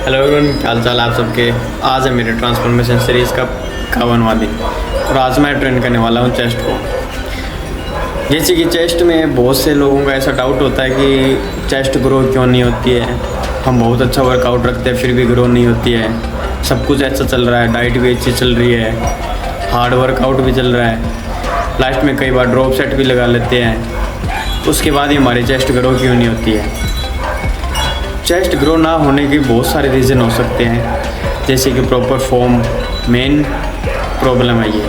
Hello everyone, क्या हाल चाल आप सबके। आज है मेरे ट्रांसफॉर्मेशन सीरीज़ का 51वां दिन और आज मैं ट्रेन करने वाला हूँ चेस्ट को। जैसे कि चेस्ट में बहुत से लोगों का ऐसा डाउट होता है कि चेस्ट ग्रो क्यों नहीं होती है। हम बहुत अच्छा वर्कआउट रखते हैं फिर भी ग्रो नहीं होती है। सब कुछ अच्छा चल रहा है, डाइट भी अच्छी चल रही है, हार्ड वर्कआउट भी चल रहा है, लास्ट में कई बार ड्रॉप सेट भी लगा लेते हैं, उसके बाद ही हमारी चेस्ट ग्रो क्यों नहीं होती है। चेस्ट ग्रो ना होने के बहुत सारे रीज़न हो सकते हैं, जैसे कि प्रॉपर फॉर्म मेन प्रॉब्लम है। ये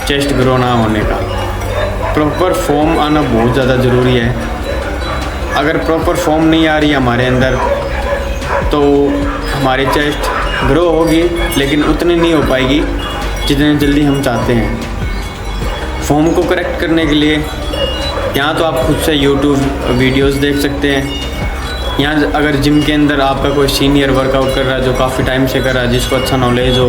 चेस्ट ग्रो ना होने का प्रॉपर फॉर्म आना बहुत ज़्यादा ज़रूरी है। अगर प्रॉपर फॉर्म नहीं आ रही है हमारे अंदर तो हमारी चेस्ट ग्रो होगी लेकिन उतनी नहीं हो पाएगी जितने जल्दी हम चाहते हैं। फॉर्म को करेक्ट करने के लिए यहाँ तो आप खुद से यूट्यूब वीडियोस देख सकते हैं, यहाँ अगर जिम के अंदर आपका कोई सीनियर वर्कआउट कर रहा है जो काफ़ी टाइम से कर रहा है, जिसको अच्छा नॉलेज हो,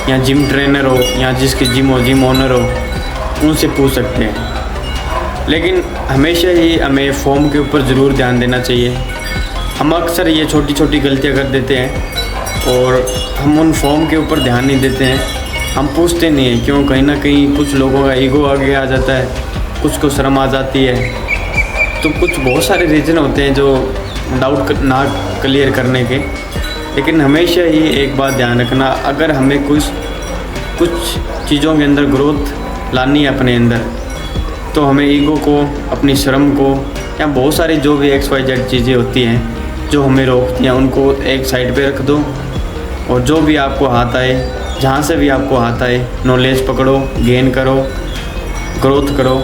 या जिम ट्रेनर हो, या जिसकी जिम हो, जिम ओनर हो, उनसे पूछ सकते हैं। लेकिन हमेशा ही हमें फॉर्म के ऊपर ज़रूर ध्यान देना चाहिए। हम अक्सर ये छोटी छोटी गलतियाँ कर देते हैं और हम उन फॉर्म के ऊपर ध्यान नहीं देते हैं। हम पूछते नहीं हैं क्यों, कहीं ना कहीं कुछ लोगों का ईगो आगे आ जाता है, कुछ को शर्म आ जाती है, तो कुछ बहुत सारे रीज़न होते हैं जो डाउट ना क्लियर करने के। लेकिन हमेशा ही एक बात ध्यान रखना, अगर हमें कुछ चीज़ों के अंदर ग्रोथ लानी है अपने अंदर, तो हमें ईगो को, अपनी शर्म को, या बहुत सारी जो भी XYZ चीज़ें होती हैं जो हमें रोकती हैं, उनको एक साइड पे रख दो और जो भी आपको हाथ आए, जहाँ से भी आपको हाथ आए, नॉलेज पकड़ो, गेन करो, ग्रोथ करो।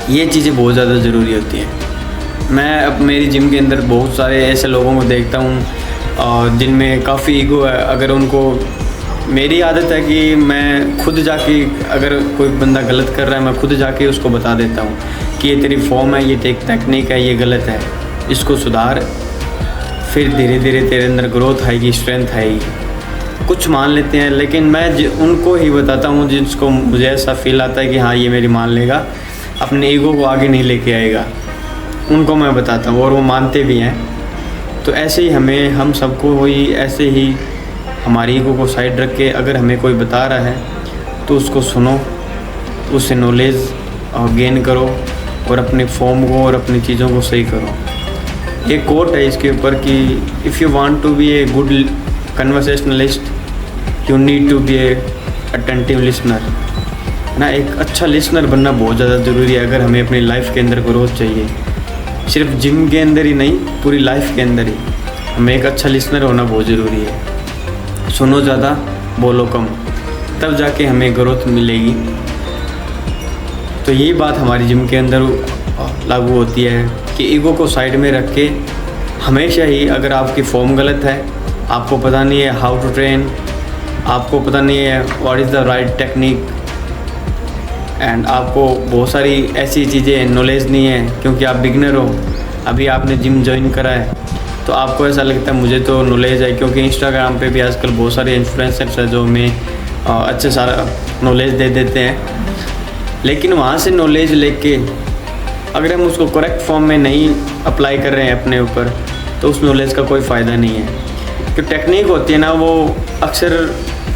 ये चीज़ें बहुत ज़्यादा ज़रूरी होती हैं। मैं अब मेरी जिम के अंदर बहुत सारे ऐसे लोगों को देखता हूँ जिनमें काफ़ी ईगो है। अगर उनको, मेरी आदत है कि मैं खुद जाके, अगर कोई बंदा गलत कर रहा है, मैं खुद जाके उसको बता देता हूँ कि ये तेरी फॉर्म है, ये टेक्निक है, ये गलत है, इसको सुधार, फिर धीरे धीरे तेरे अंदर ग्रोथ आएगी, स्ट्रेंथ आएगी। कुछ मान लेते हैं लेकिन मैं उनको ही बताता हूँ जिसको मुझे ऐसा फील आता है कि हाँ ये मेरी मान लेगा, अपने ईगो को आगे नहीं लेके आएगा, उनको मैं बताता हूँ और वो मानते भी हैं। तो ऐसे ही हम सबको वही ऐसे ही हमारी ईगो को साइड रख के, अगर हमें कोई बता रहा है तो उसको सुनो, उससे नॉलेज गेन करो और अपने फॉर्म को और अपनी चीज़ों को सही करो। एक कोट है इसके ऊपर कि if you want to be a good conversationalist you need to be a attentive listener ना। एक अच्छा लिसनर बनना बहुत ज़्यादा ज़रूरी है अगर हमें अपनी लाइफ के अंदर ग्रोथ चाहिए। सिर्फ जिम के अंदर ही नहीं, पूरी लाइफ के अंदर ही हमें एक अच्छा लिसनर होना बहुत ज़रूरी है। सुनो ज़्यादा, बोलो कम, तब जाके हमें ग्रोथ मिलेगी। तो यही बात हमारी जिम के अंदर लागू होती है कि ईगो को साइड में रख के हमेशा ही, अगर आपकी फॉर्म गलत है, आपको पता नहीं है हाउ टू ट्रेन, आपको पता नहीं है what is the right technique, and आपको बहुत सारी ऐसी चीज़ें नॉलेज नहीं है क्योंकि आप बिगनर हो, अभी आपने जिम ज्वाइन करा है, तो आपको ऐसा लगता है मुझे तो नॉलेज है, क्योंकि इंस्टाग्राम पे भी आजकल बहुत सारे इन्फ्लुएंसर्स हैं जो हमें अच्छे सारा नॉलेज दे देते हैं। लेकिन वहाँ से नॉलेज लेके अगर हम उसको करेक्ट फॉर्म में नहीं अप्लाई कर रहे हैं अपने ऊपर, तो उस नॉलेज का कोई फ़ायदा नहीं है। जो टेक्निक होती है ना, वो अक्सर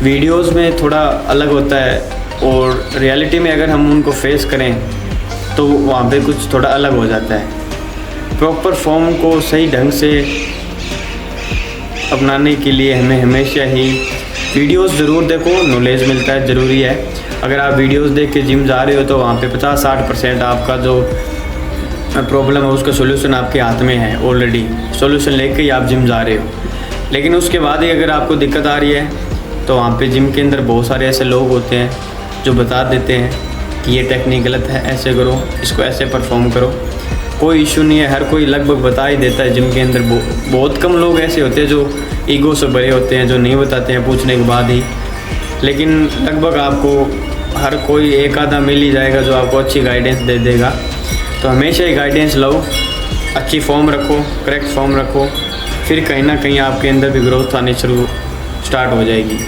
वीडियोज़ में थोड़ा अलग होता है और रियलिटी में अगर हम उनको फेस करें तो वहाँ पे कुछ थोड़ा अलग हो जाता है। प्रॉपर फॉर्म को सही ढंग से अपनाने के लिए हमें हमेशा ही वीडियोस ज़रूर देखो, नॉलेज मिलता है, ज़रूरी है। अगर आप वीडियोस देख के जिम जा रहे हो तो वहाँ पे 50-60% आपका जो प्रॉब्लम है उसका सोल्यूशन आपके हाथ में है, ऑलरेडी सोल्यूशन लेके ही आप जिम जा रहे हो। लेकिन उसके बाद ही अगर आपको दिक्कत आ रही है तो वहाँ पे जिम के अंदर बहुत सारे ऐसे लोग होते हैं जो बता देते हैं कि ये टेक्निक गलत है, ऐसे करो, इसको ऐसे परफॉर्म करो। कोई इशू नहीं है, हर कोई लगभग बता ही देता है जिम के अंदर। बहुत कम लोग ऐसे होते हैं जो ईगो से भरे होते हैं, जो नहीं बताते हैं पूछने के बाद ही। लेकिन लगभग आपको हर कोई एक आधा मिल ही जाएगा जो आपको अच्छी गाइडेंस दे देगा। तो हमेशा ही गाइडेंस लो, अच्छी फॉर्म रखो, करेक्ट फॉर्म रखो, फिर कहीं ना कहीं आपके अंदर भी ग्रोथ आनी स्टार्ट हो जाएगी।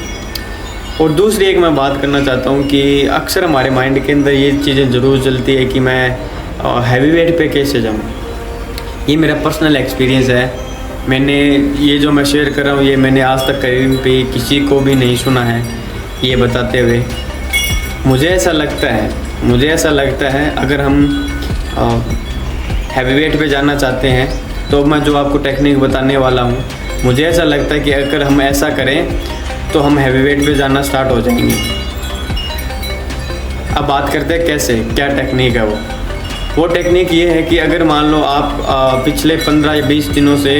और दूसरी एक मैं बात करना चाहता हूँ कि अक्सर हमारे माइंड के अंदर ये चीज़ें ज़रूर चलती है कि मैं हैवी वेट पे कैसे जाऊँ। ये मेरा पर्सनल एक्सपीरियंस है मैंने ये जो मैं शेयर कर रहा हूँ ये मैंने आज तक कहीं पे किसी को भी नहीं सुना है ये बताते हुए। मुझे ऐसा लगता है अगर हम हैवी वेट पे जाना चाहते हैं तो मैं जो आपको टेक्निक बताने वाला हूँ, मुझे ऐसा लगता है कि अगर हम ऐसा करें तो हम हैवी वेट पे जाना स्टार्ट हो जाएंगे। अब बात करते हैं कैसे, क्या टेक्निक है वो टेक्निक ये है कि अगर मान लो आप पिछले 15 या 20 दिनों से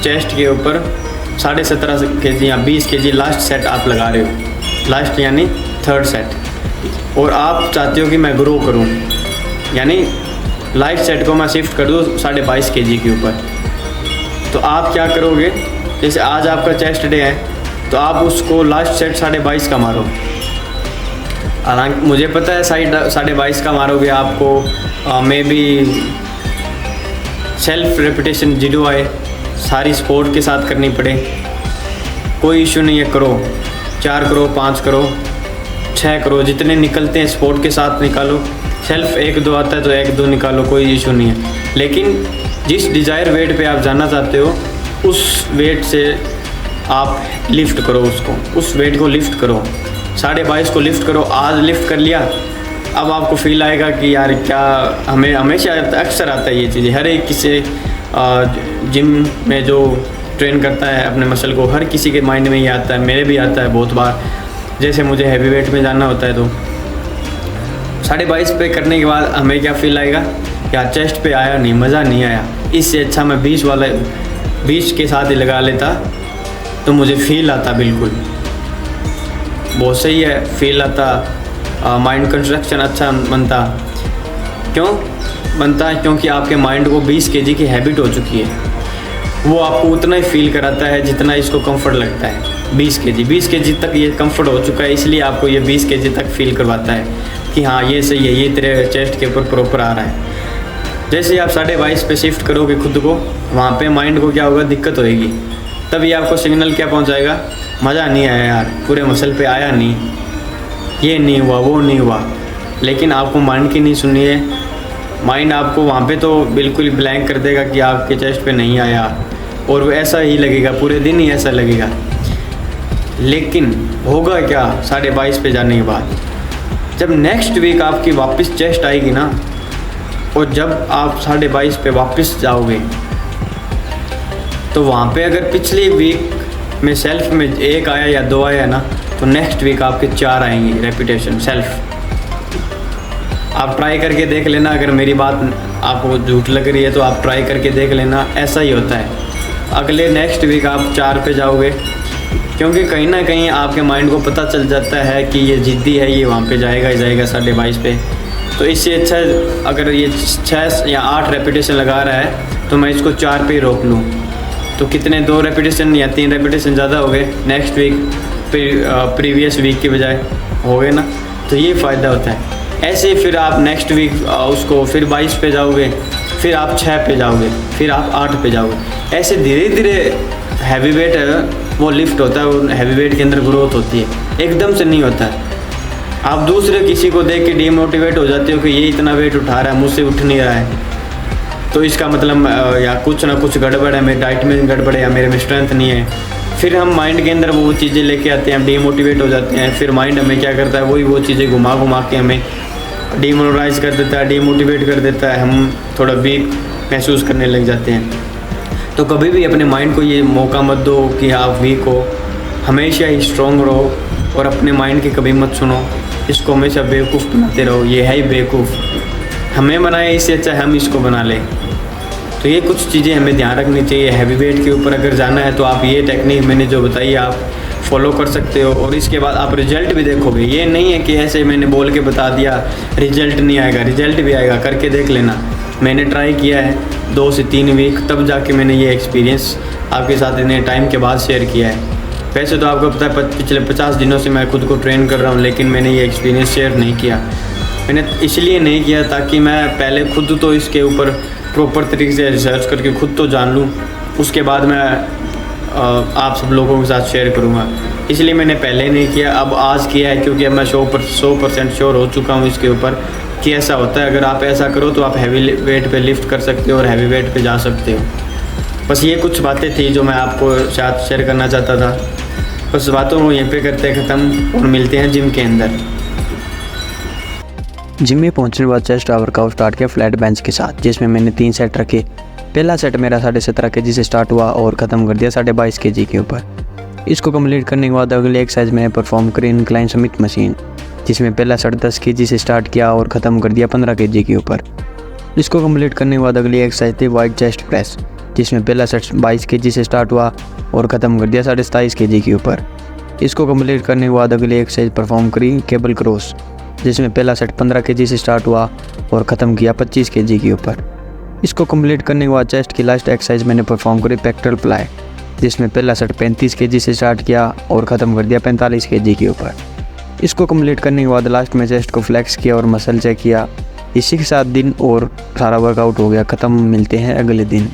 चेस्ट के ऊपर 17.5 kg या 20 kg लास्ट सेट आप लगा रहे हो, लास्ट यानी थर्ड सेट, और आप चाहते हो कि मैं ग्रो करूं, यानी लास्ट सेट को मैं शिफ्ट कर दूँ 22.5 kg के ऊपर। तो आप क्या करोगे, जैसे आज आपका चेस्ट डे है तो आप उसको लास्ट सेट 22.5 का मारो। हालांकि मुझे पता है 22.5 का मारोगे आपको मे बी सेल्फ रेपिटेशन 0 आए, सारी स्पोर्ट के साथ करनी पड़े, कोई इशू नहीं है, करो 4 करो 5 करो 6 करो, जितने निकलते हैं स्पोर्ट के साथ निकालो। सेल्फ 1-2 आता है तो 1-2 निकालो, कोई इशू नहीं है। लेकिन जिस डिज़ायर वेट पे आप जाना चाहते हो उस वेट से आप लिफ्ट करो, उस वेट को लिफ्ट करो, 22.5 को लिफ्ट करो। आज लिफ्ट कर लिया, अब आपको फील आएगा कि यार क्या, हमें हमेशा अक्सर आता है ये चीज़ें, हर एक किसी जिम में जो ट्रेन करता है अपने मसल को, हर किसी के माइंड में ये आता है, मेरे भी आता है बहुत बार। जैसे मुझे हैवी वेट में जाना होता है तो 22.5 पे करने के बाद हमें क्या फील आएगा, यार चेस्ट पे आया नहीं, मज़ा नहीं आया, इससे अच्छा मैं 20 के साथ ही लगा लेता तो मुझे फील आता, बिल्कुल बहुत सही है, फील आता, माइंड कंस्ट्रक्शन अच्छा बनता। क्यों बनता है? क्योंकि आपके माइंड को 20 kg की हैबिट हो चुकी है, वो आपको उतना ही फील कराता है जितना इसको कंफर्ट लगता है। 20 kg तक ये कंफर्ट हो चुका है, इसलिए आपको ये 20 kg तक फील करवाता है कि हाँ ये सही है, ये तेरे चेस्ट के ऊपर प्रॉपर आ रहा है। जैसे आप 22.5 पे शिफ्ट करोगे खुद को, वहाँ पे माइंड को क्या होगा, दिक्कत होएगी, तभी आपको सिग्नल क्या पहुँचाएगा, मज़ा नहीं आया यार, पूरे मसल पे आया नहीं, ये नहीं हुआ, वो नहीं हुआ। लेकिन आपको माइंड की नहीं सुननी है, माइंड आपको वहाँ पे तो बिल्कुल ब्लैंक कर देगा कि आपके चेस्ट पे नहीं आया, और वो ऐसा ही लगेगा, पूरे दिन ही ऐसा लगेगा। लेकिन होगा क्या 22.5 पे जाने के बाद, जब नेक्स्ट वीक आपकी वापस चेस्ट आएगी ना, और जब आप 22.5 पे वापस जाओगे तो वहाँ पे अगर पिछली वीक में सेल्फ में 1 आया या 2 आया ना, तो नेक्स्ट वीक आपके 4 आएंगी रेपिटेशन सेल्फ। आप ट्राई करके देख लेना, अगर मेरी बात आपको झूठ लग रही है तो आप ट्राई करके देख लेना, ऐसा ही होता है। अगले नेक्स्ट वीक आप 4 पे जाओगे, क्योंकि कहीं ना कहीं आपके माइंड को पता चल जाता है कि ये ज़िद्दी है, ये वहाँ पे जाएगा ही जाएगा 22.5 पे। तो इससे अच्छा अगर ये 6 या 8 रेपिटेशन लगा रहा है तो मैं इसको 4 पे ही रोक लूँ, तो कितने 2 रेपिटेशन या 3 रेपिटेशन ज़्यादा हो गए नेक्स्ट वीक प्रीवियस वीक के बजाय, हो गए ना। तो ये फ़ायदा होता है। ऐसे फिर आप नेक्स्ट वीक उसको फिर 22 पे जाओगे, फिर आप 6 पे जाओगे, फिर आप 8 पे जाओगे। ऐसे धीरे धीरे हैवी वेट है वो लिफ्ट होता है, वो हैवी वेट के अंदर ग्रोथ होती है, एकदम से नहीं होता है। आप दूसरे किसी को देख के डीमोटिवेट हो जाते हो कि ये इतना वेट उठा रहा है, मुझसे उठ नहीं रहा है, तो इसका मतलब या कुछ ना कुछ गड़बड़ है, मेरी डाइट में गड़बड़ है या मेरे में स्ट्रेंथ नहीं है। फिर हम माइंड के अंदर वो चीज़ें लेके आते हैं, हम डीमोटिवेट हो जाते हैं। फिर माइंड हमें क्या करता है, वही वो चीज़ें घुमा घुमा के हमें डीमोरलाइज कर देता है, डीमोटिवेट कर देता है, हम थोड़ा वीक महसूस करने लग जाते हैं। तो कभी भी अपने माइंड को ये मौका मत दो कि आप वीक हो, हमेशा ही स्ट्रॉन्ग रहो और अपने माइंड की कभी मत सुनो, इसको हमेशा बेवकूफ़ बनाते रहो। ये है ही बेवकूफ़, हमें बनाए, इससे अच्छा हम इसको बना लें। तो ये कुछ चीज़ें हमें ध्यान रखनी चाहिए। हैवी वेट के ऊपर अगर जाना है तो आप ये टेक्निक मैंने जो बताई आप फॉलो कर सकते हो, और इसके बाद आप रिजल्ट भी देखोगे। ये नहीं है कि ऐसे मैंने बोल के बता दिया रिजल्ट नहीं आएगा, रिजल्ट भी आएगा, करके देख लेना। मैंने ट्राई किया है 2 से 3 वीक, तब जाके मैंने ये एक्सपीरियंस आपके साथ इतने टाइम के बाद शेयर किया है। वैसे तो आपको पता है पिछले 50 दिनों से मैं खुद को ट्रेन कर रहा हूँ, लेकिन मैंने ये एक्सपीरियंस शेयर नहीं किया। मैंने इसलिए नहीं किया ताकि मैं पहले खुद तो इसके ऊपर प्रॉपर तरीके से रिसर्च करके खुद तो जान लूँ, उसके बाद मैं आप सब लोगों के साथ शेयर करूँगा। इसलिए मैंने पहले नहीं किया, अब आज किया है, क्योंकि अब मैं 100% श्योर हो चुका हूँ इसके ऊपर कि ऐसा होता है। अगर आप ऐसा करो तो आप हैवी वेट पे लिफ्ट कर सकते हो और हैवी वेट पे जा सकते हो। बस ये कुछ बातें थी जो मैं आपको साथ शेयर करना चाहता था। बस बातों को यहीं पे करते ख़त्म और मिलते हैं जिम के अंदर। जिम में पहुंचने के बाद चेस्ट वर्कआउट स्टार्ट किया फ्लैट बेंच के साथ, जिसमें मैंने 3 सेट रखे। पहला सेट मेरा 17.5 kg से स्टार्ट हुआ और ख़त्म कर दिया 22.5 kg के ऊपर। इसको कंप्लीट करने के बाद अगली एक्सरसाइज मैंने परफॉर्म करी इंक्लाइन समिट मशीन, जिसमें पहला सेट 10 kg से स्टार्ट किया और ख़त्म कर दिया 15 kg के ऊपर। इसको कंप्लीट करने के बाद अगली एक्सरसाइज थी वाइड चेस्ट प्रेस, जिसमें पहला सेट 22 kg से स्टार्ट हुआ और ख़त्म कर दिया 27.5 kg के ऊपर। इसको कंप्लीट करने के बाद अगली एक्सरसाइज परफॉर्म करी केबल क्रॉस, जिसमें पहला सेट 15 kg से स्टार्ट हुआ और ख़त्म किया 25 kg के ऊपर। इसको कंप्लीट करने के बाद चेस्ट की लास्ट एक्सरसाइज मैंने परफॉर्म करी पेक्टोरल फ्लाई, जिसमें पहला सेट 35 kg से स्टार्ट किया और ख़त्म कर दिया 45 kg के ऊपर। इसको कंप्लीट करने के बाद लास्ट में चेस्ट को फ्लेक्स किया और मसल चेक किया। इसी के साथ दिन और सारा वर्कआउट हो गया ख़त्म। मिलते हैं अगले दिन।